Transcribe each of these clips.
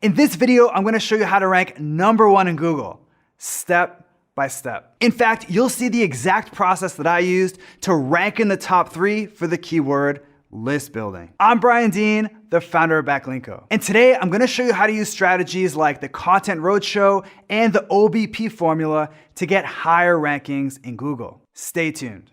In this video, I'm gonna show you how to rank #1 in Google, step by step. In fact, you'll see the exact process that I used to rank in the top 3 for the keyword list building. I'm Brian Dean, the founder of Backlinko. And today I'm gonna show you how to use strategies like the Content Roadshow and the OBP formula to get higher rankings in Google. Stay tuned.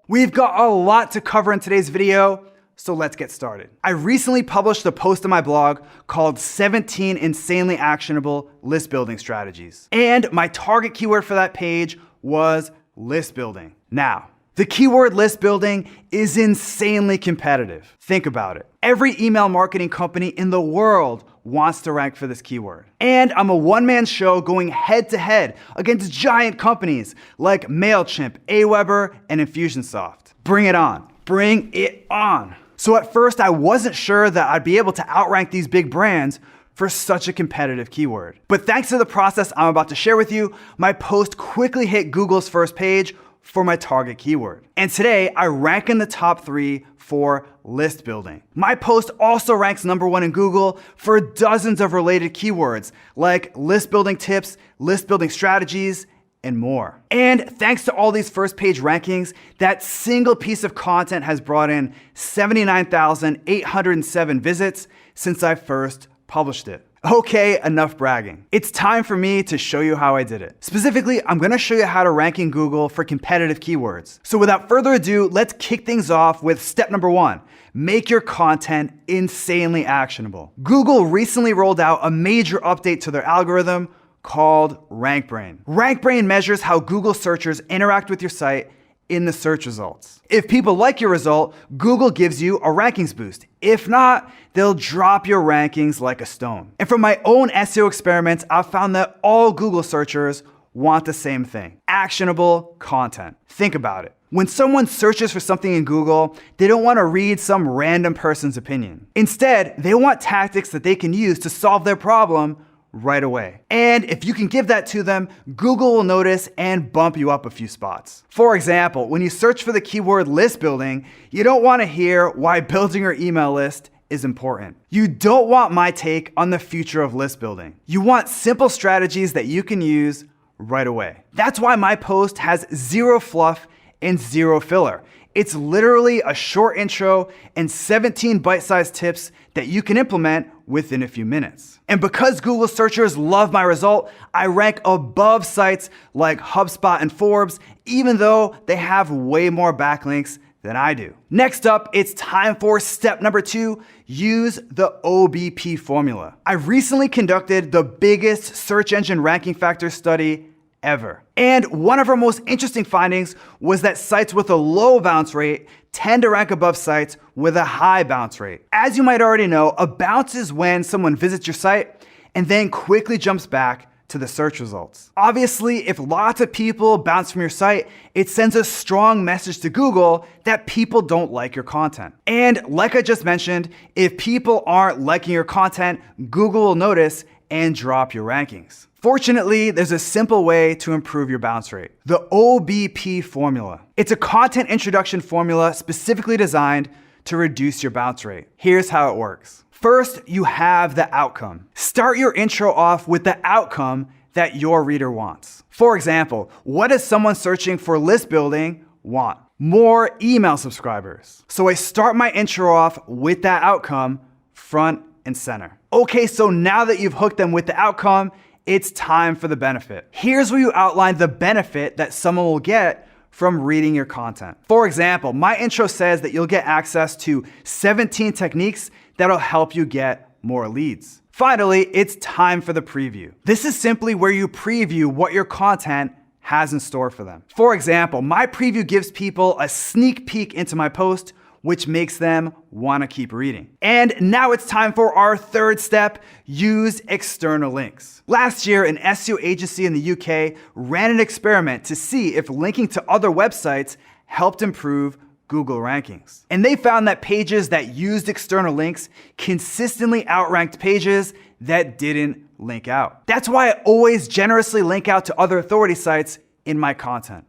We've got a lot to cover in today's video, so let's get started. I recently published a post on my blog called 17 Insanely Actionable List Building Strategies. And my target keyword for that page was list building. Now, the keyword list building is insanely competitive. Think about it. Every email marketing company in the world wants to rank for this keyword. And I'm a one-man show going head-to-head against giant companies like MailChimp, Aweber, and Infusionsoft. Bring it on. Bring it on. So at first, I wasn't sure that I'd be able to outrank these big brands for such a competitive keyword. But thanks to the process I'm about to share with you, my post quickly hit Google's first page for my target keyword. And today, I rank in the top 3 for list building. My post also ranks #1 in Google for dozens of related keywords like list building tips, list building strategies, and more. And thanks to all these first page rankings, that single piece of content has brought in 79,807 visits since I first published it. Okay, enough bragging. It's time for me to show you how I did it. Specifically, I'm gonna show you how to rank in Google for competitive keywords. So without further ado, let's kick things off with step #1. Make your content insanely actionable. Google recently rolled out a major update to their algorithm called RankBrain. RankBrain measures how Google searchers interact with your site in the search results. If people like your result, Google gives you a rankings boost. If not, they'll drop your rankings like a stone. And from my own SEO experiments, I've found that all Google searchers want the same thing: actionable content. Think about it. When someone searches for something in Google, they don't want to read some random person's opinion. Instead, they want tactics that they can use to solve their problem right away. And if you can give that to them, Google will notice and bump you up a few spots. For example, when you search for the keyword list building, you don't want to hear why building your email list is important. You don't want my take on the future of list building. You want simple strategies that you can use right away. That's why my post has zero fluff and zero filler. It's literally a short intro and 17 bite-sized tips that you can implement within a few minutes. And because Google searchers love my result, I rank above sites like HubSpot and Forbes, even though they have way more backlinks than I do. Next up, it's time for step #2, use the OBP formula. I recently conducted the biggest search engine ranking factor study ever. And one of our most interesting findings was that sites with a low bounce rate tend to rank above sites with a high bounce rate. As you might already know, a bounce is when someone visits your site and then quickly jumps back to the search results. Obviously, if lots of people bounce from your site, it sends a strong message to Google that people don't like your content. And like I just mentioned, if people aren't liking your content, Google will notice and drop your rankings. Fortunately, there's a simple way to improve your bounce rate: the OBP formula. It's a content introduction formula specifically designed to reduce your bounce rate. Here's how it works. First, you have the outcome. Start your intro off with the outcome that your reader wants. For example, what does someone searching for list building want? More email subscribers. So I start my intro off with that outcome front and center. Okay, so now that you've hooked them with the outcome, it's time for the benefit. Here's where you outline the benefit that someone will get from reading your content. For example, my intro says that you'll get access to 17 techniques that'll help you get more leads. Finally, it's time for the preview. This is simply where you preview what your content has in store for them. For example, my preview gives people a sneak peek into my post, which makes them want to keep reading. And now it's time for our third step: use external links. Last year, an SEO agency in the UK ran an experiment to see if linking to other websites helped improve Google rankings. And they found that pages that used external links consistently outranked pages that didn't link out. That's why I always generously link out to other authority sites in my content.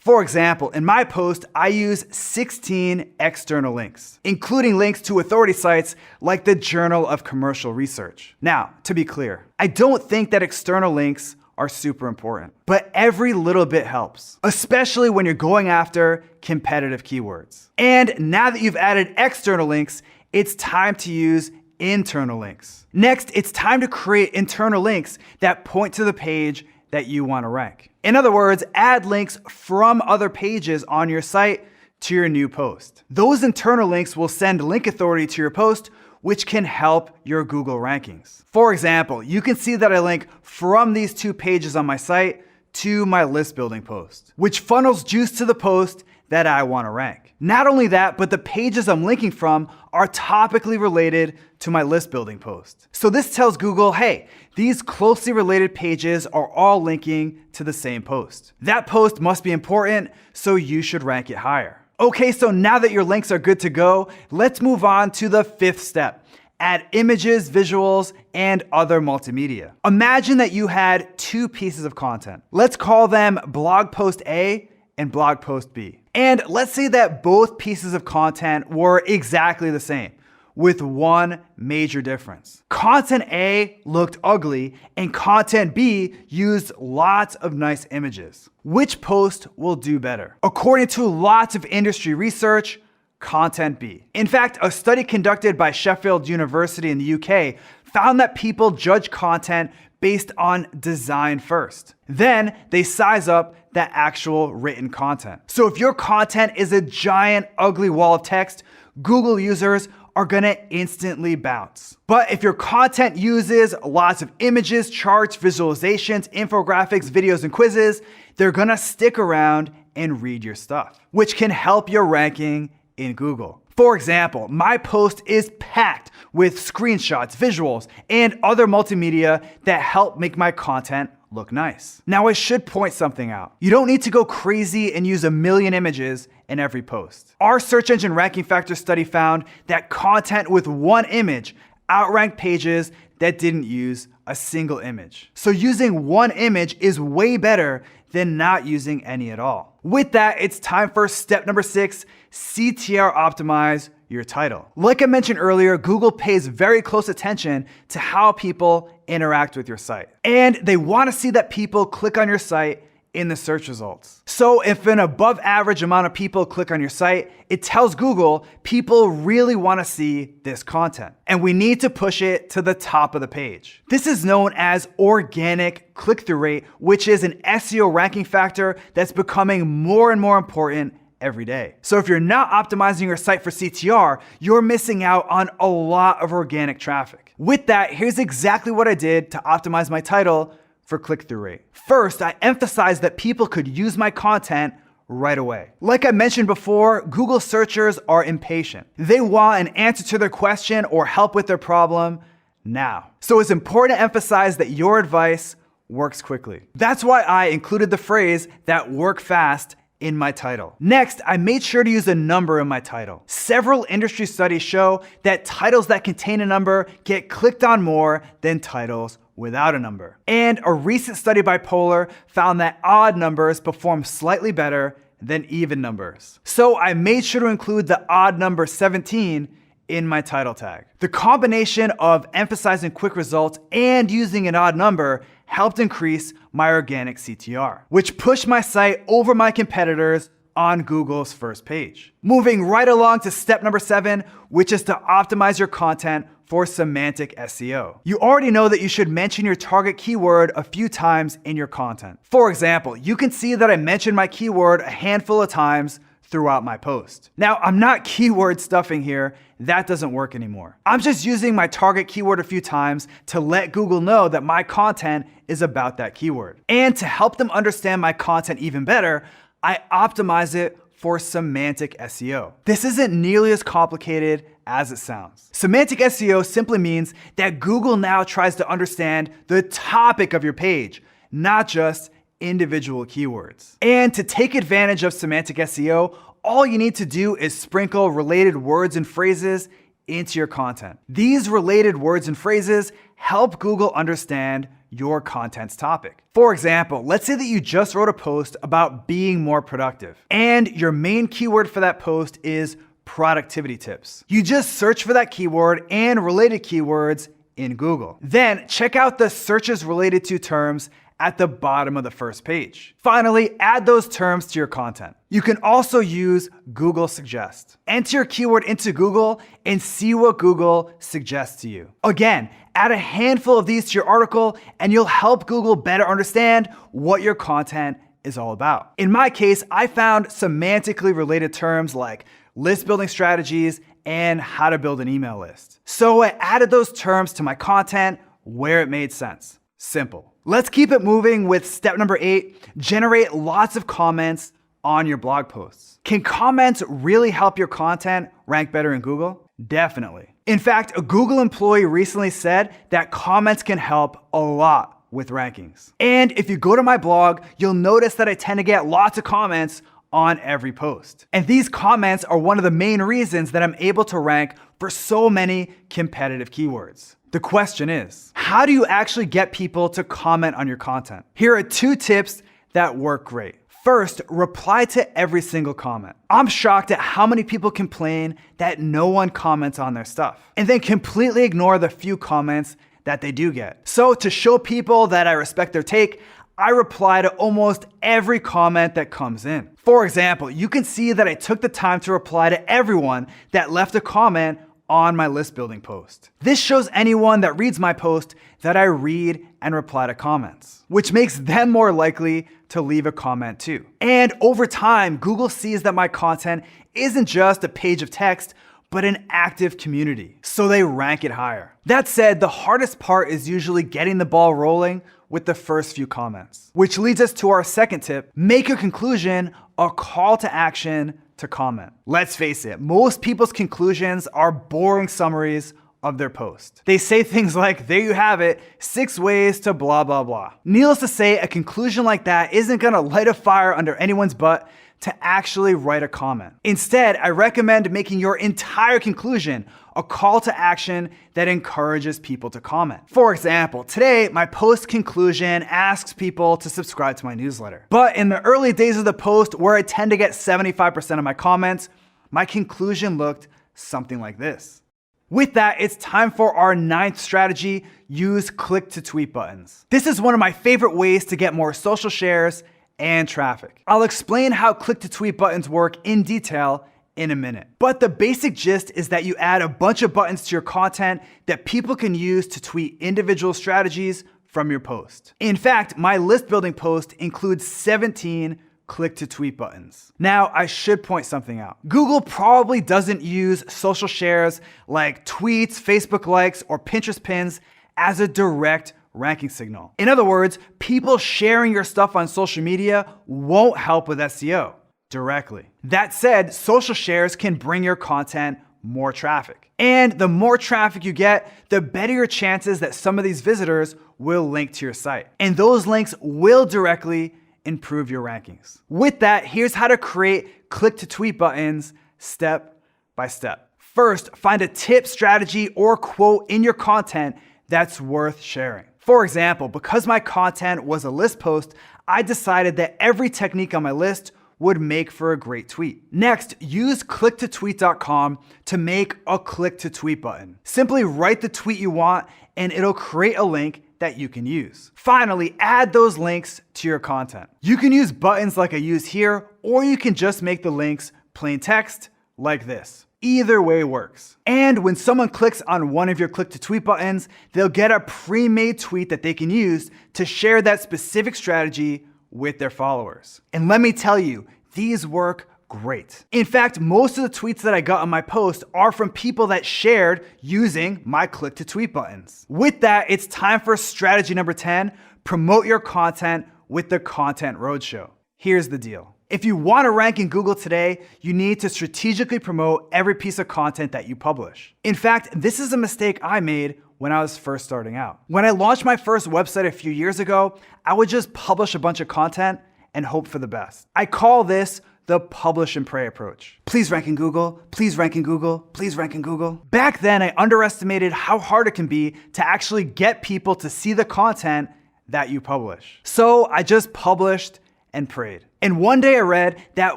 For example, in my post, I use 16 external links, including links to authority sites like the Journal of Commercial Research. Now, to be clear, I don't think that external links are super important, but every little bit helps, especially when you're going after competitive keywords. And now that you've added external links, it's time to use internal links. Next, it's time to create internal links that point to the page that you want to rank. In other words, add links from other pages on your site to your new post. Those internal links will send link authority to your post, which can help your Google rankings. For example, you can see that I link from these 2 pages on my site to my list building post, which funnels juice to the post that I want to rank. Not only that, but the pages I'm linking from are topically related to my list building post. So this tells Google, hey, these closely related pages are all linking to the same post. That post must be important, so you should rank it higher. Okay, so now that your links are good to go, let's move on to the 5th step. Add images, visuals, and other multimedia. Imagine that you had 2 pieces of content. Let's call them blog post A and blog post B. And let's say that both pieces of content were exactly the same, with one major difference. Content A looked ugly and content B used lots of nice images. Which post will do better? According to lots of industry research, content B. In fact, a study conducted by Sheffield University in the UK found that people judge content based on design first. Then they size up the actual written content. So if your content is a giant ugly wall of text, Google users are gonna instantly bounce. But if your content uses lots of images, charts, visualizations, infographics, videos, and quizzes, they're gonna stick around and read your stuff, which can help your ranking in Google. For example, my post is packed with screenshots, visuals, and other multimedia that help make my content look nice. Now, I should point something out. You don't need to go crazy and use a million images in every post. Our search engine ranking factor study found that content with one image outranked pages that didn't use a single image. So using one image is way better than not using any at all. With that, it's time for step number 6, CTR optimize your title. Like I mentioned earlier, Google pays very close attention to how people interact with your site. And they want to see that people click on your site in the search results. So if an above average amount of people click on your site, it tells Google people really want to see this content. And we need to push it to the top of the page. This is known as organic click-through rate, which is an SEO ranking factor that's becoming more and more important every day. So if you're not optimizing your site for CTR, you're missing out on a lot of organic traffic. With that, here's exactly what I did to optimize my title for click-through rate. First, I emphasized that people could use my content right away. Like I mentioned before, Google searchers are impatient. They want an answer to their question or help with their problem now. So it's important to emphasize that your advice works quickly. That's why I included the phrase that work fast in my title. Next, I made sure to use a number in my title. Several industry studies show that titles that contain a number get clicked on more than titles without a number. And a recent study by Polar found that odd numbers perform slightly better than even numbers. So I made sure to include the odd number 17 in my title tag. The combination of emphasizing quick results and using an odd number helped increase my organic CTR, which pushed my site over my competitors on Google's first page. Moving right along to step number 7, which is to optimize your content for semantic SEO. You already know that you should mention your target keyword a few times in your content. For example, you can see that I mentioned my keyword a handful of times throughout my post. Now, I'm not keyword stuffing here. That doesn't work anymore. I'm just using my target keyword a few times to let Google know that my content is about that keyword. And to help them understand my content even better, I optimize it for semantic SEO. This isn't nearly as complicated as it sounds. Semantic SEO simply means that Google now tries to understand the topic of your page, not just individual keywords. And to take advantage of semantic SEO, all you need to do is sprinkle related words and phrases into your content. These related words and phrases help Google understand your content's topic. For example, let's say that you just wrote a post about being more productive, and your main keyword for that post is productivity tips. You just search for that keyword and related keywords in Google. Then check out the searches related to terms at the bottom of the first page. Finally, add those terms to your content. You can also use Google Suggest. Enter your keyword into Google and see what Google suggests to you. Again, add a handful of these to your article and you'll help Google better understand what your content is all about. In my case, I found semantically related terms like list building strategies and how to build an email list. So I added those terms to my content where it made sense. Simple. Let's keep it moving with step number 8, generate lots of comments on your blog posts. Can comments really help your content rank better in Google? Definitely. In fact, a Google employee recently said that comments can help a lot with rankings. And if you go to my blog, you'll notice that I tend to get lots of comments on every post. And these comments are one of the main reasons that I'm able to rank for so many competitive keywords. The question is, how do you actually get people to comment on your content? Here are 2 tips that work great. First, reply to every single comment. I'm shocked at how many people complain that no one comments on their stuff, and then completely ignore the few comments that they do get. So to show people that I respect their take, I reply to almost every comment that comes in. For example, you can see that I took the time to reply to everyone that left a comment on my list building post. This shows anyone that reads my post that I read and reply to comments, which makes them more likely to leave a comment too. And over time, Google sees that my content isn't just a page of text, but an active community, so they rank it higher. That said, the hardest part is usually getting the ball rolling with the first few comments, which leads us to our second tip: make a conclusion a call to action to comment. Let's face it, most people's conclusions are boring summaries of their post. They say things like, there you have it, 6 ways to blah, blah, blah. Needless to say, a conclusion like that isn't gonna light a fire under anyone's butt to actually write a comment. Instead, I recommend making your entire conclusion a call to action that encourages people to comment. For example, today, my post conclusion asks people to subscribe to my newsletter. But in the early days of the post, where I tend to get 75% of my comments, my conclusion looked something like this. With that, it's time for our 9th strategy: use click to tweet buttons. This is one of my favorite ways to get more social shares and traffic. I'll explain how click to tweet buttons work in detail in a minute. But the basic gist is that you add a bunch of buttons to your content that people can use to tweet individual strategies from your post. In fact, my list building post includes 17 click to tweet buttons. Now, I should point something out. Google probably doesn't use social shares like tweets, Facebook likes, or Pinterest pins as a direct ranking signal. In other words, people sharing your stuff on social media won't help with SEO directly. That said, social shares can bring your content more traffic. And the more traffic you get, the better your chances that some of these visitors will link to your site. And those links will directly improve your rankings. With that, here's how to create click to tweet buttons step by step. First, find a tip, strategy, or quote in your content that's worth sharing. For example, because my content was a list post, I decided that every technique on my list would make for a great tweet. Next, use clicktotweet.com to make a click to tweet button. Simply write the tweet you want and it'll create a link that you can use. Finally, add those links to your content. You can use buttons like I use here, or you can just make the links plain text like this. Either way works. And when someone clicks on one of your click to tweet buttons, they'll get a pre-made tweet that they can use to share that specific strategy with their followers. And let me tell you, these work great. In fact, most of the tweets that I got on my post are from people that shared using my click to tweet buttons. With that, it's time for strategy number 10, promote your content with the Content Roadshow. Here's the deal. If you want to rank in Google today, you need to strategically promote every piece of content that you publish. In fact, this is a mistake I made when I was first starting out. When I launched my first website a few years ago, I would just publish a bunch of content and hope for the best. I call this the publish and pray approach. Please rank in Google, please rank in Google, please rank in Google. Back then, I underestimated how hard it can be to actually get people to see the content that you publish. So I just published and prayed. And one day I read that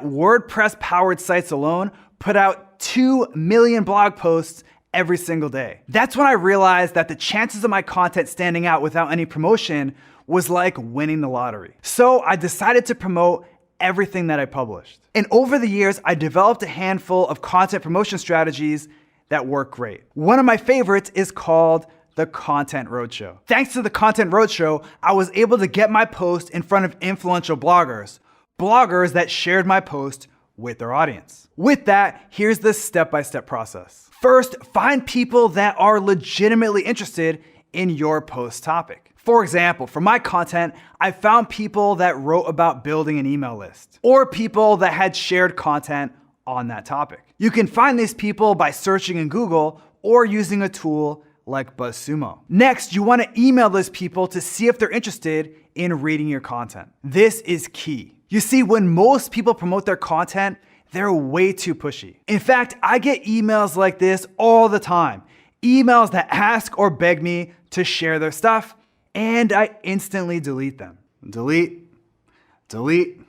WordPress powered sites alone put out 2 million blog posts every single day. That's when I realized that the chances of my content standing out without any promotion was like winning the lottery. So I decided to promote everything that I published. And over the years, I developed a handful of content promotion strategies that work great. One of my favorites is called the Content Roadshow. Thanks to the Content Roadshow, I was able to get my post in front of influential bloggers that shared my post with their audience. With that, here's the step-by-step process. First, find people that are legitimately interested in your post topic. For example, for my content, I found people that wrote about building an email list, or people that had shared content on that topic. You can find these people by searching in Google or using a tool like BuzzSumo. Next, you want to email those people to see if they're interested in reading your content. This is key. You see, when most people promote their content, they're way too pushy. In fact, I get emails like this all the time. Emails that ask or beg me to share their stuff, and I instantly delete them. Delete, delete,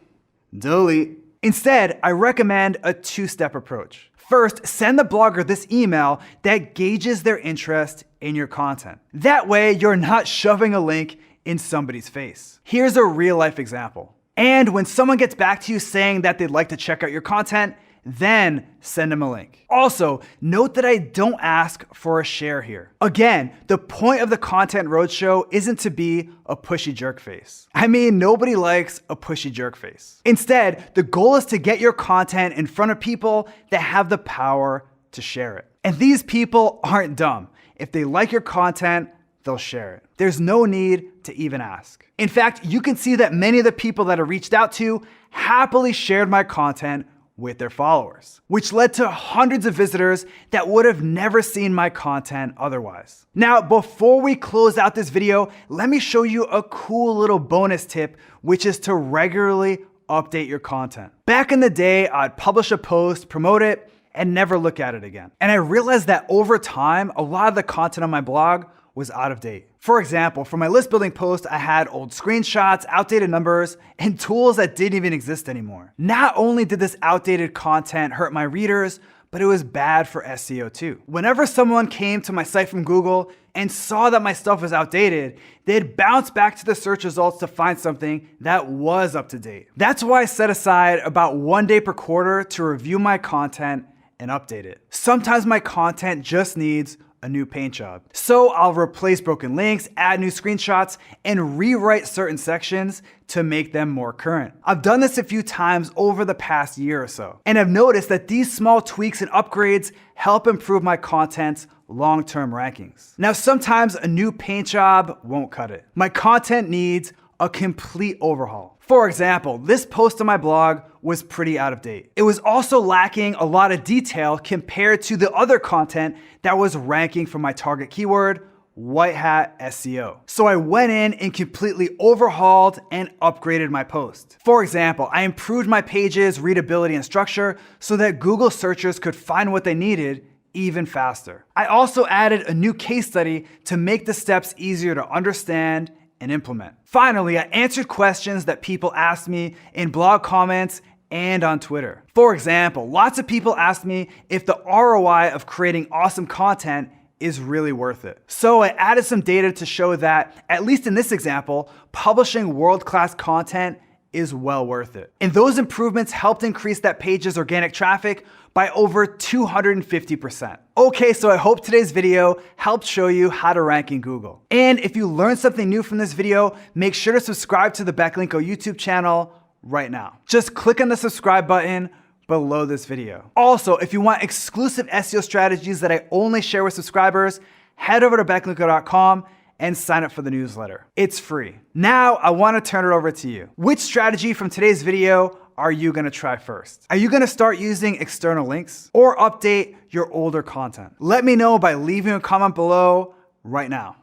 delete. Instead, I recommend a two-step approach. First, send the blogger this email that gauges their interest in your content. That way, you're not shoving a link in somebody's face. Here's a real-life example. And when someone gets back to you saying that they'd like to check out your content, then send them a link. Also, note that I don't ask for a share here. Again, the point of the Content Roadshow isn't to be a pushy jerk face. I mean, nobody likes a pushy jerk face. Instead, the goal is to get your content in front of people that have the power to share it. And these people aren't dumb. If they like your content, they'll share it. There's no need to even ask. In fact, you can see that many of the people that I reached out to happily shared my content with their followers, which led to hundreds of visitors that would have never seen my content otherwise. Now, before we close out this video, let me show you a cool little bonus tip, which is to regularly update your content. Back in the day, I'd publish a post, promote it, and never look at it again. And I realized that over time, a lot of the content on my blog was out of date. For example, for my list building post, I had old screenshots, outdated numbers, and tools that didn't even exist anymore. Not only did this outdated content hurt my readers, but it was bad for SEO too. Whenever someone came to my site from Google and saw that my stuff was outdated, they'd bounce back to the search results to find something that was up to date. That's why I set aside about 1 day per quarter to review my content and update it. Sometimes my content just needs a new paint job. So I'll replace broken links, add new screenshots, and rewrite certain sections to make them more current. I've done this a few times over the past year or so, and I've noticed that these small tweaks and upgrades help improve my content's long-term rankings. Now, sometimes a new paint job won't cut it. My content needs a complete overhaul. For example, this post on my blog was pretty out of date. It was also lacking a lot of detail compared to the other content that was ranking for my target keyword, white hat SEO. So I went in and completely overhauled and upgraded my post. For example, I improved my page's readability and structure so that Google searchers could find what they needed even faster. I also added a new case study to make the steps easier to understand and implement. Finally, I answered questions that people asked me in blog comments and on Twitter. For example, lots of people asked me if the ROI of creating awesome content is really worth it. So I added some data to show that, at least in this example, publishing world-class content is well worth it. And those improvements helped increase that page's organic traffic by over 250%. Okay, so I hope today's video helped show you how to rank in Google. And if you learned something new from this video, make sure to subscribe to the Backlinko YouTube channel right now. Just click on the subscribe button below this video. Also, if you want exclusive SEO strategies that I only share with subscribers, head over to backlinko.com and sign up for the newsletter. It's free. Now, I want to turn it over to you. Which strategy from today's video are you gonna try first? Are you gonna start using external links or update your older content? Let me know by leaving a comment below right now.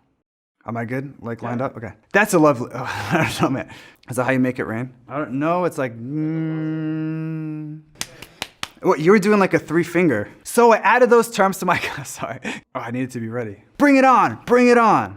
Am I good? Like lined up? Okay. That's a lovely, I don't know, man. Is that how you make it rain? I don't know, it's like, What, you were doing like a 3-finger. So I added those terms to my, sorry. Oh, I needed to be ready. Bring it on, bring it on.